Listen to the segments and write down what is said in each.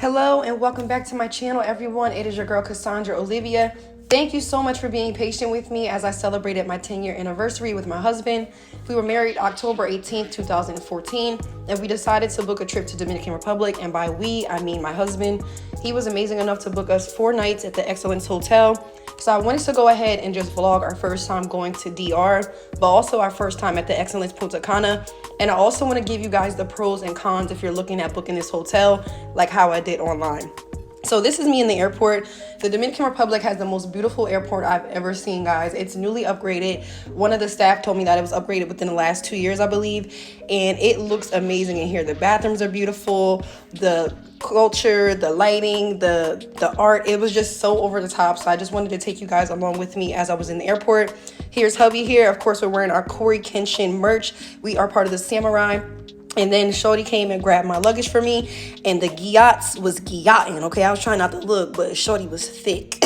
Hello and welcome back to my channel, everyone. It is your girl Cassandra Olivia. Thank you so much for being patient with me as I celebrated my 10-year anniversary with my husband. We were married October 18th, 2014, and we decided to book a trip to Dominican Republic, and by we, I mean my husband. He was amazing enough to book us 4 nights at the Excellence Hotel. So I wanted to go ahead and just vlog our first time going to DR, but also our first time at the Excellence Punta Cana. And I also want to give you guys the pros and cons if you're looking at booking this hotel, like how I did online. So this is me in the airport. The Dominican Republic has the most beautiful airport I've ever seen, guys. It's newly upgraded. One of the staff told me that it was upgraded within the last 2 years, I believe. And it looks amazing in here. The bathrooms are beautiful. The culture, the lighting, the art, it was just so over the top. So I just wanted to take you guys along with me as I was in the airport. Here's hubby here. Of course, we're wearing our Corey Kenshin merch. We are part of the Samurai. And then Shorty came and grabbed my luggage for me, and the guillats was guillotin', okay? I was trying not to look, but Shorty was thick.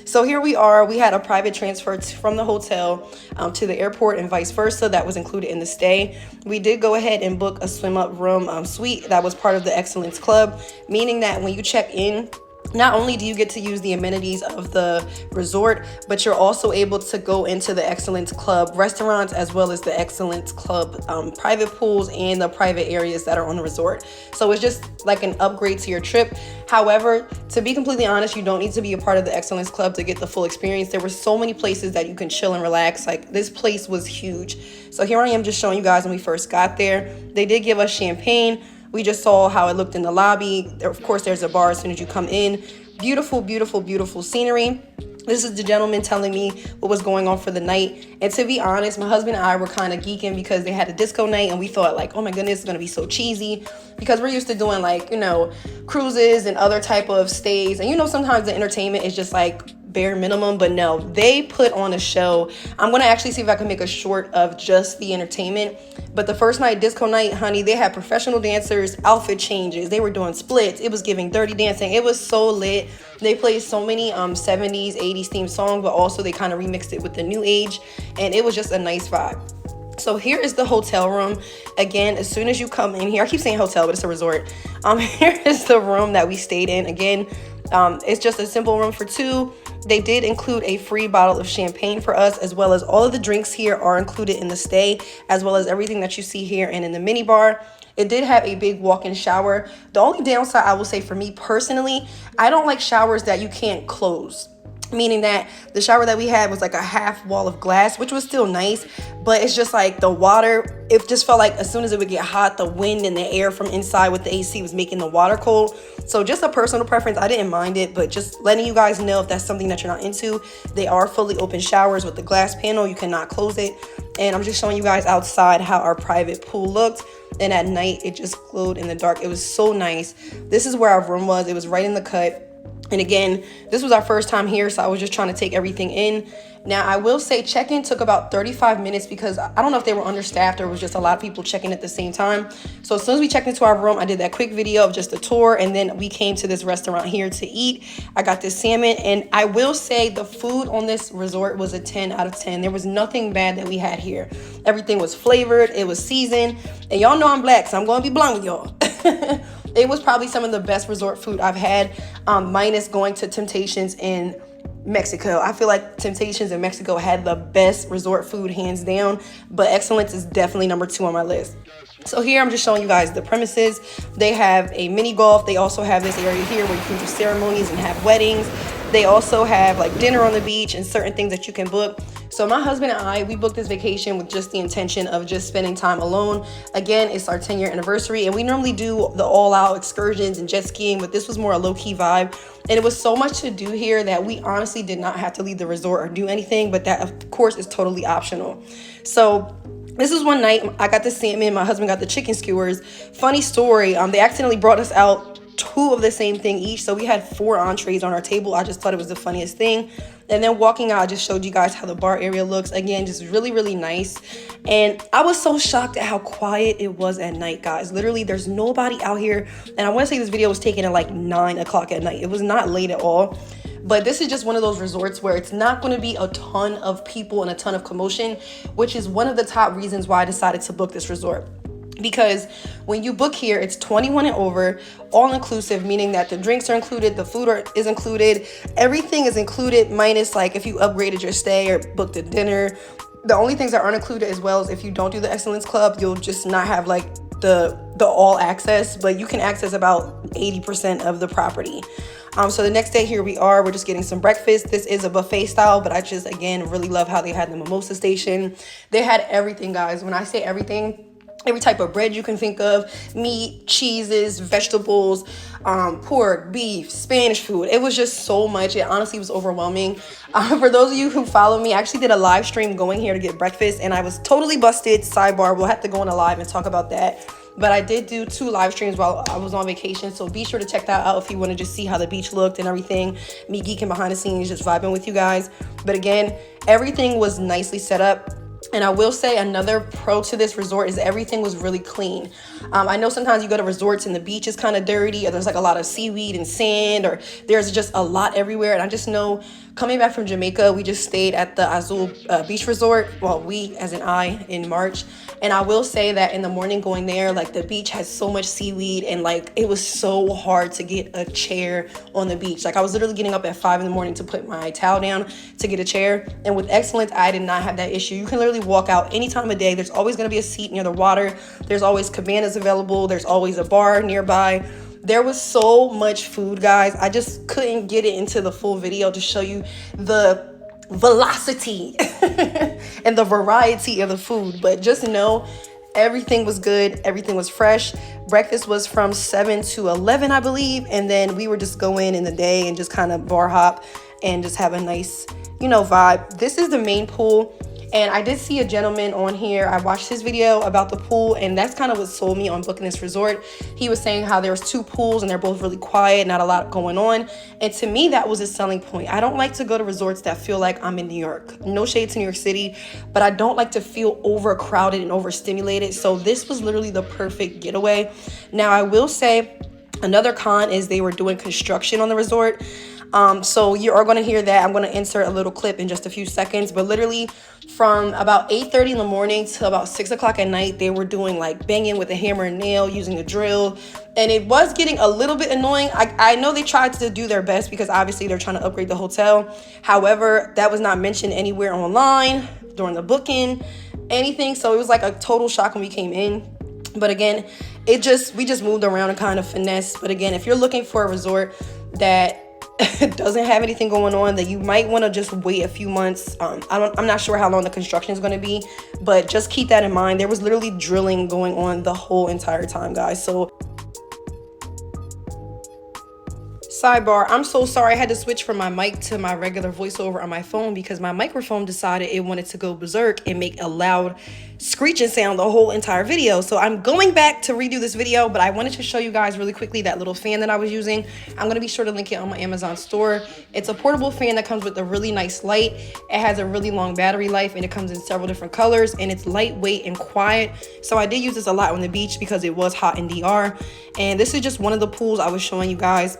So here we are. We had a private transfer from the hotel to the airport and vice versa. That was included in the stay. We did go ahead and book a swim-up room suite that was part of the Excellence Club, meaning that when you check in, not only do you get to use the amenities of the resort, but you're also able to go into the Excellence Club restaurants as well as the Excellence Club private pools and the private areas that are on the resort. So it's just like an upgrade to your trip. However, to be completely honest, you don't need to be a part of the Excellence Club to get the full experience. There were so many places that you can chill and relax. Like, this place was huge. So here I am just showing you guys when we first got there. They did give us champagne. We just saw how it looked in the lobby. Of course, there's a bar as soon as you come in. Beautiful, beautiful, beautiful scenery. This is the gentleman telling me what was going on for the night. And to be honest, my husband and I were kind of geeking because they had a disco night, and we thought like, oh my goodness, it's going to be so cheesy because we're used to doing like, you know, cruises and other type of stays. And you know, sometimes the entertainment is just like bare minimum, but no, they put on a show. I'm gonna actually see if I can make a short of just the entertainment. But the first night, disco night, honey, they had professional dancers, outfit changes, they were doing splits, it was giving dirty dancing. It was so lit. They played so many 70s 80s themed songs, but also they kind of remixed it with the new age, and it was just a nice vibe. So here is the hotel room. Again, as soon as you come in here, I keep saying hotel, but it's a resort. Here is the room that we stayed in. Again, it's just a simple room for 2. They did include a free bottle of champagne for us, as well as all of the drinks here are included in the stay, as well as everything that you see here and in the mini bar. It did have a big walk-in shower. The only downside I will say for me personally, I don't like showers that you can't close. Meaning that the shower that we had was like a half wall of glass, which was still nice, but it's just like the water, it just felt like as soon as it would get hot, the wind and the air from inside with the AC was making the water cold. So just a personal preference, I didn't mind it, but just letting you guys know if that's something that you're not into, they are fully open showers with the glass panel. You cannot close it. And I'm just showing you guys outside how our private pool looked. And at night, it just glowed in the dark. It was so nice. This is where our room was. It was right in the cut. And again, this was our first time here, so I was just trying to take everything in. Now, I will say check-in took about 35 minutes because I don't know if they were understaffed or it was just a lot of people checking at the same time. So as soon as we checked into our room, I did that quick video of just a tour, and then we came to this restaurant here to eat. I got this salmon, and I will say the food on this resort was a 10 out of 10. There was nothing bad that we had here. Everything was flavored, it was seasoned, and y'all know I'm black, so I'm going to be blunt with y'all. It was probably some of the best resort food I've had, minus going to Temptations in Mexico. I feel like Temptations in Mexico had the best resort food hands down, but Excellence is definitely number 2 on my list. So here I'm just showing you guys the premises. They have a mini golf. They also have this area here where you can do ceremonies and have weddings. They also have like dinner on the beach and certain things that you can book. So my husband and I, we booked this vacation with just the intention of just spending time alone. Again, it's our 10-year anniversary, and we normally do the all-out excursions and jet skiing, but this was more a low-key vibe. And it was so much to do here that we honestly did not have to leave the resort or do anything, but that of course is totally optional. So this is one night, I got the salmon, my husband got the chicken skewers. Funny story, they accidentally brought us out 2 of the same thing each, so we had 4 entrees on our table. I just thought it was the funniest thing. And then walking out, I just showed you guys how the bar area looks. Again, just really, really nice. And I was so shocked at how quiet it was at night, guys. Literally, there's nobody out here. And I want to say this video was taken at like 9 o'clock at night. It was not late at all. But this is just one of those resorts where it's not going to be a ton of people and a ton of commotion, which is one of the top reasons why I decided to book this resort. because when you book here, it's 21 and over, all inclusive, meaning that the drinks are included, the food is included, everything is included, minus like if you upgraded your stay or booked a dinner. The only things that aren't included as well is if you don't do the Excellence Club, you'll just not have like the all access, but you can access about 80% of the property. So the next day, here we are, we're just getting some breakfast. This is a buffet style, but I just, again, really love how they had the mimosa station. They had everything, guys. When I say everything, every type of bread you can think of, meat, cheeses, vegetables, pork, beef, Spanish food. It was just so much. It honestly was overwhelming. For those of you who follow me, I actually did a live stream going here to get breakfast, and I was totally busted. Sidebar, we'll have to go on a live and talk about that. But I did do 2 live streams while I was on vacation, so be sure to check that out if you want to just see how the beach looked and everything. Me geeking behind the scenes, just vibing with you guys. But again, everything was nicely set up. And I will say another pro to this resort is everything was really clean. I know sometimes you go to resorts and the beach is kind of dirty, or there's like a lot of seaweed and sand, or there's just a lot everywhere. And I just know coming back from Jamaica, we just stayed at the Azul Beach Resort. Well, we, as in I, in March. And I will say that in the morning going there, like the beach has so much seaweed, and like it was so hard to get a chair on the beach. Like I was literally getting up at 5 in the morning to put my towel down to get a chair. And with Excellence, I did not have that issue. You can literally walk out any time of day. There's always going to be a seat near the water. There's always cabanas available. There's always a bar nearby. There was so much food, guys. I just couldn't get it into the full video to show you the velocity and the variety of the food, but just know everything was good, everything was fresh. Breakfast was from 7 to 11, I believe, and then we were just going in the day and just kind of bar hop and just have a nice, vibe. This is the main pool. And I did see a gentleman on here. I watched his video about the pool, and that's kind of what sold me on booking this resort. He was saying how there was 2 pools and they're both really quiet, not a lot going on. And to me, that was a selling point. I don't like to go to resorts that feel like I'm in New York. No shade to New York City, but I don't like to feel overcrowded and overstimulated. So this was literally the perfect getaway. Now, I will say another con is they were doing construction on the resort. So you are going to hear that. I'm going to insert a little clip in just a few seconds, but literally from about 8:30 in the morning to about 6 o'clock at night, they were doing like banging with a hammer and nail, using a drill. And it was getting a little bit annoying. I know they tried to do their best because obviously they're trying to upgrade the hotel. However, that was not mentioned anywhere online during the booking, anything. So it was like a total shock when we came in. But again, we just moved around and kind of finesse. But again, if you're looking for a resort that doesn't have anything going on, that you might want to just wait a few months. I'm not sure how long the construction is going to be, but just keep that in mind. There was literally drilling going on the whole entire time, guys. So sidebar, I'm so sorry I had to switch from my mic to my regular voiceover on my phone because my microphone decided it wanted to go berserk and make a loud screeching sound the whole entire video. So I'm going back to redo this video, but I wanted to show you guys really quickly that little fan that I was using. I'm going to be sure to link it on my Amazon store. It's a portable fan that comes with a really nice light. It has a really long battery life, and it comes in several different colors, and it's lightweight and quiet. So I did use this a lot on the beach because it was hot in DR. And this is just one of the pools I was showing you guys.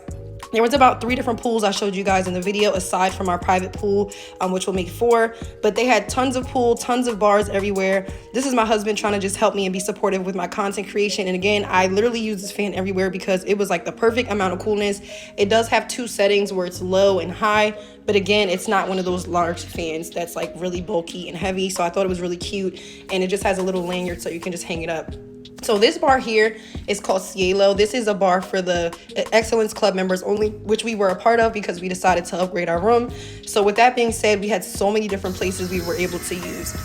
There was about 3 different pools I showed you guys in the video aside from our private pool, which will make 4. But they had tons of pool, tons of bars everywhere. This is my husband trying to just help me and be supportive with my content creation. And again, I literally use this fan everywhere because it was like the perfect amount of coolness. It does have 2 settings where it's low and high. But again, it's not one of those large fans that's like really bulky and heavy. So I thought it was really cute. And it just has a little lanyard so you can just hang it up. So this bar here is called Cielo. This is a bar for the Excellence Club members only, which we were a part of because we decided to upgrade our room. So with that being said, we had so many different places we were able to use.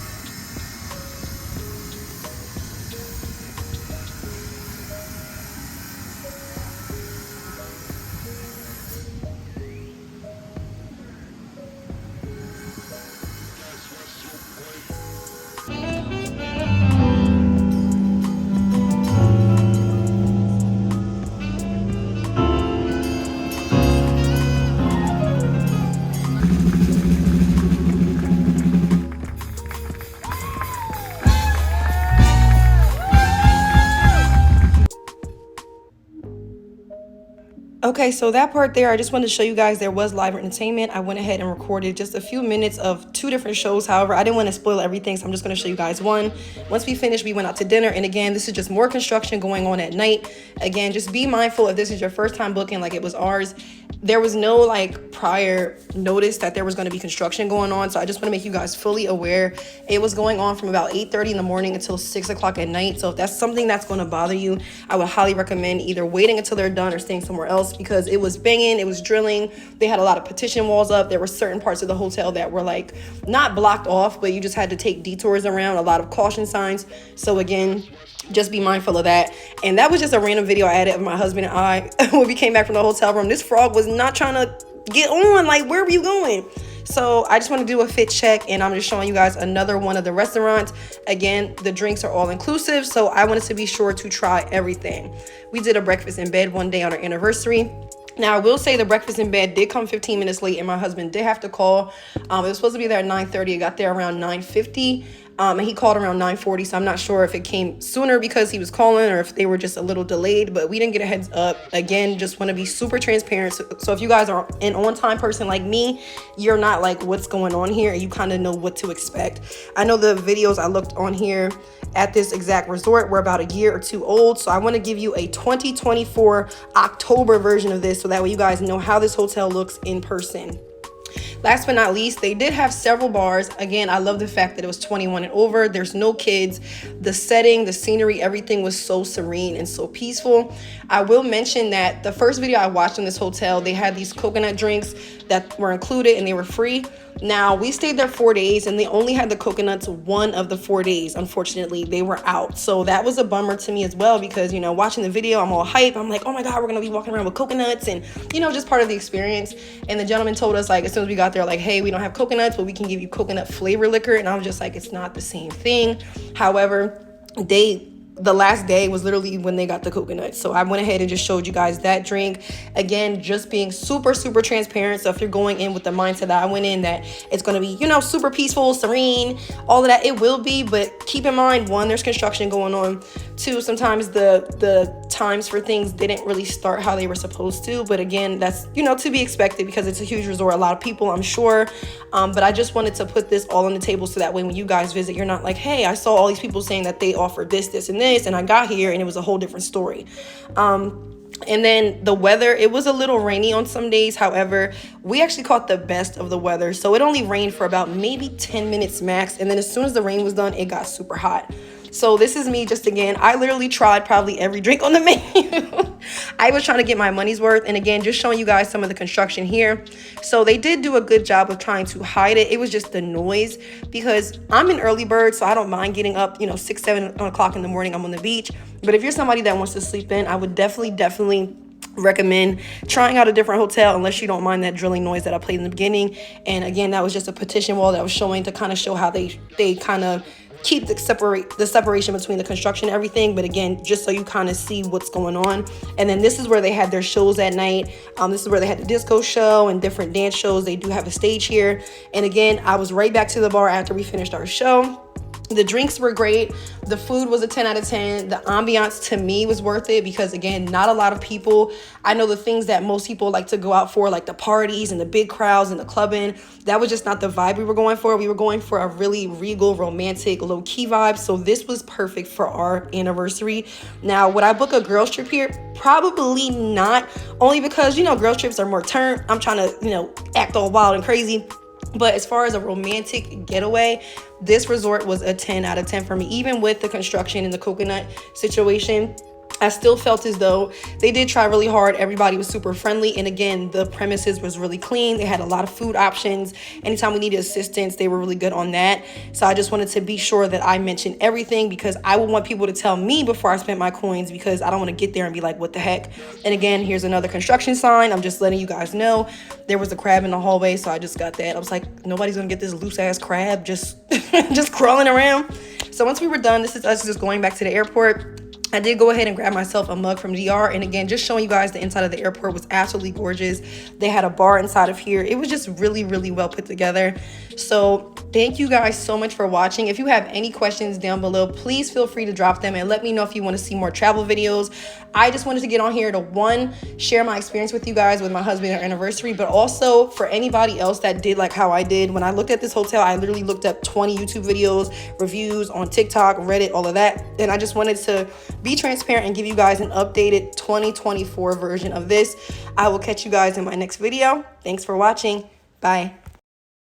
Okay, so that part there, I just wanted to show you guys there was live entertainment. I went ahead and recorded just a few minutes of 2 different shows. However, I didn't want to spoil everything, so I'm just going to show you guys one. Once we finished, we went out to dinner. And again, this is just more construction going on at night. Again, just be mindful if this is your first time booking like it was ours. There was no like prior notice that there was going to be construction going on. So I just want to make you guys fully aware. It was going on from about 8:30 in the morning until 6 o'clock at night. So if that's something that's going to bother you, I would highly recommend either waiting until they're done or staying somewhere else, because it was banging, it was drilling. They had a lot of partition walls up. There were certain parts of the hotel that were like not blocked off, but you just had to take detours around, a lot of caution signs. So again, just be mindful of that. And that was just a random video I added of my husband and I when we came back from the hotel room. This frog was not trying to get on. Like, where were you going? So I just want to do a fit check, and I'm just showing you guys another one of the restaurants. Again, the drinks are all inclusive, so I wanted to be sure to try everything. We did a breakfast in bed one day on our anniversary. Now, I will say the breakfast in bed did come 15 minutes late, and my husband did have to call. It was supposed to be there at 9:30. It got there around 9:50. And he called around 9:40, so I'm not sure if it came sooner because he was calling or if they were just a little delayed, but we didn't get a heads up. Again, just want to be super transparent. So if you guys are an on-time person like me, you're not like, what's going on here? And you kind of know what to expect. I know the videos I looked on here at this exact resort were about a year or 2 old, so I want to give you a 2024 October version of this so that way you guys know how this hotel looks in person. Last but not least, they did have several bars. Again, I love the fact that it was 21 and over. There's no kids. The setting, the scenery, everything was so serene and so peaceful. I will mention that the first video I watched in this hotel, they had these coconut drinks that were included and they were free. Now, we stayed there 4 days and they only had the coconuts 1 of the 4 days. Unfortunately, they were out. So that was a bummer to me as well because, you know, watching the video, I'm all hype. I'm like, oh my God, we're going to be walking around with coconuts and, you know, just part of the experience. And the gentleman told us, like, as soon as we got there, like, hey, we don't have coconuts, but we can give you coconut flavor liquor. And I was just like, it's not the same thing. However, the last day was literally when they got the coconuts. So I went ahead and just showed you guys that drink. Again, just being super, super transparent. So if you're going in with the mindset that I went in, that it's going to be, you know, super peaceful, serene, all of that, it will be. But keep in mind, 1, there's construction going on. 2, sometimes the times for things didn't really start how they were supposed to. But again, that's, you know, to be expected because it's a huge resort, a lot of people, I'm sure. But I just wanted to put this all on the table so that way when you guys visit, you're not like, hey, I saw all these people saying that they offered this, and this, and I got here and it was a whole different story. And then the weather, it was a little rainy on some days. However, we actually caught the best of the weather. So it only rained for about maybe 10 minutes max. And then as soon as the rain was done, it got super hot. So this is me just again, I literally tried probably every drink on the menu. I was trying to get my money's worth. And again, just showing you guys some of the construction here. So they did do a good job of trying to hide it. It was just the noise because I'm an early bird, so I don't mind getting up, you know, 6, 7 o'clock in the morning. I'm on the beach. But if you're somebody that wants to sleep in, I would definitely recommend trying out a different hotel unless you don't mind that drilling noise that I played in the beginning. And again, that was just a partition wall that I was showing to kind of show how they kind of keep the separation between the construction and everything. But again, just so you kind of see what's going on. And then this is where they had their shows at night. This is where they had the disco show and different dance shows. They do have a stage here. And again, I was right back to the bar after we finished our show. The drinks were great. The food was a 10 out of 10. The ambiance to me was worth it because, again, not a lot of people. I know the things that most people like to go out for, like the parties and the big crowds and the clubbing. That was just not the vibe we were going for. We were going for a really regal, romantic, low-key vibe. So this was perfect for our anniversary. Now, would I book a girls trip here? Probably not. Only because, you know, girls trips are more turned. I'm trying to, you know, act all wild and crazy. But as far as a romantic getaway, this resort was a 10 out of 10 for me. Even with the construction and the coconut situation, I still felt as though they did try really hard. Everybody was super friendly. And again, the premises was really clean. They had a lot of food options. Anytime we needed assistance, they were really good on that. So I just wanted to be sure that I mentioned everything because I would want people to tell me before I spent my coins because I don't want to get there and be like, what the heck? And again, here's another construction sign. I'm just letting you guys know there was a crab in the hallway. So I just got that. I was like, nobody's going to get this loose ass crab just, just crawling around. So once we were done, this is us just going back to the airport. I did go ahead and grab myself a mug from DR. And again, just showing you guys the inside of the airport was absolutely gorgeous. They had a bar inside of here. It was just really, really well put together. So thank you guys so much for watching. If you have any questions down below, please feel free to drop them and let me know if you want to see more travel videos. I just wanted to get on here to, one, share my experience with you guys with my husband, our anniversary, but also for anybody else that did like how I did. When I looked at this hotel, I literally looked up 20 YouTube videos, reviews on TikTok, Reddit, all of that. And I just wanted to be transparent and give you guys an updated 2024 version of this. I will catch you guys in my next video. Thanks for watching. Bye.